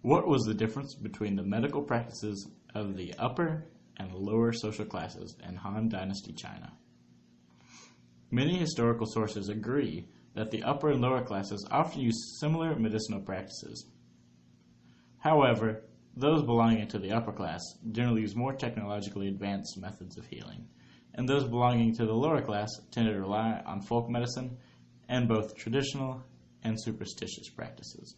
What was the difference between the medical practices of the upper and lower social classes in Han Dynasty China? Many historical sources agree that the upper and lower classes often used similar medicinal practices. However, those belonging to the upper class generally use more technologically advanced methods of healing, and those belonging to the lower class tended to rely on folk medicine and both traditional and superstitious practices.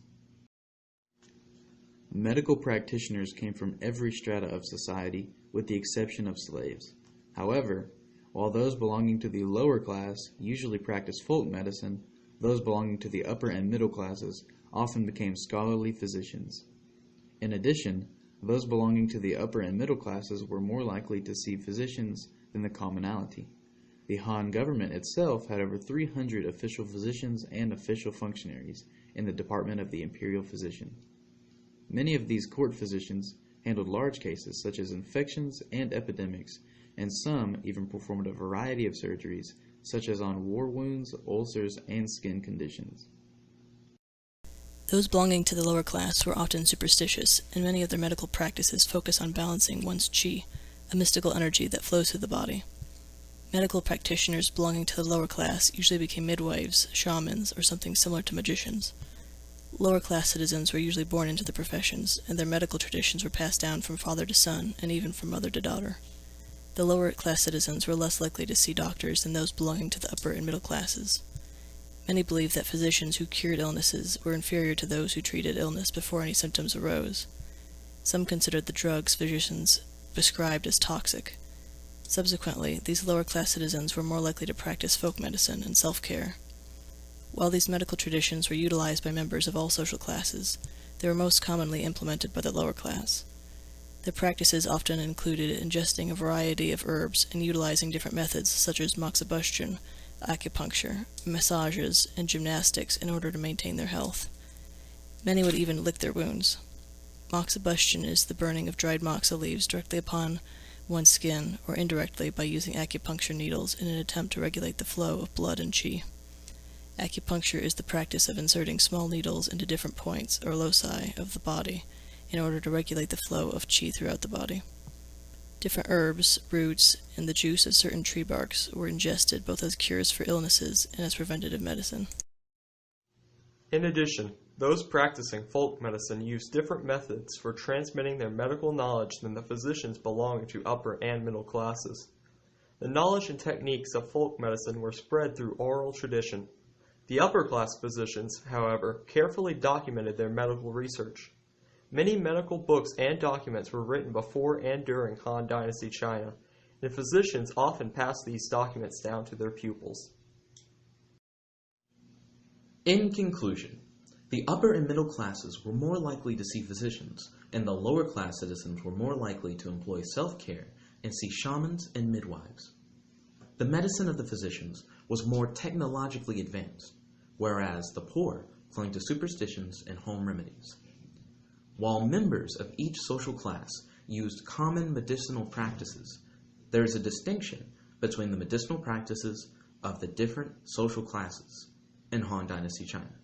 Medical practitioners came from every strata of society, with the exception of slaves. However, while those belonging to the lower class usually practiced folk medicine, those belonging to the upper and middle classes often became scholarly physicians. In addition, those belonging to the upper and middle classes were more likely to see physicians than the commonality. The Han government itself had over 300 official physicians and official functionaries in the Department of the Imperial Physician. Many of these court physicians handled large cases such as infections and epidemics, and some even performed a variety of surgeries such as on war wounds, ulcers, and skin conditions. Those belonging to the lower class were often superstitious, and many of their medical practices focus on balancing one's qi, a mystical energy that flows through the body. Medical practitioners belonging to the lower class usually became midwives, shamans, or something similar to magicians. Lower-class citizens were usually born into the professions, and their medical traditions were passed down from father to son, and even from mother to daughter. The lower-class citizens were less likely to see doctors than those belonging to the upper and middle classes. Many believed that physicians who cured illnesses were inferior to those who treated illness before any symptoms arose. Some considered the drugs physicians prescribed as toxic. Subsequently, these lower-class citizens were more likely to practice folk medicine and self-care. While these medical traditions were utilized by members of all social classes, they were most commonly implemented by the lower class. Their practices often included ingesting a variety of herbs and utilizing different methods such as moxibustion, acupuncture, massages, and gymnastics in order to maintain their health. Many would even lick their wounds. Moxibustion is the burning of dried moxa leaves directly upon one's skin or indirectly by using acupuncture needles in an attempt to regulate the flow of blood and qi. Acupuncture is the practice of inserting small needles into different points or loci of the body in order to regulate the flow of qi throughout the body. Different herbs, roots, and the juice of certain tree barks were ingested both as cures for illnesses and as preventative medicine. In addition, those practicing folk medicine used different methods for transmitting their medical knowledge than the physicians belonging to upper and middle classes. The knowledge and techniques of folk medicine were spread through oral tradition. The upper-class physicians, however, carefully documented their medical research. Many medical books and documents were written before and during Han Dynasty China, and physicians often passed these documents down to their pupils. In conclusion, the upper and middle classes were more likely to see physicians, and the lower-class citizens were more likely to employ self-care and see shamans and midwives. The medicine of the physicians was more technologically advanced, whereas the poor clung to superstitions and home remedies. While members of each social class used common medicinal practices, there is a distinction between the medicinal practices of the different social classes in Han Dynasty China.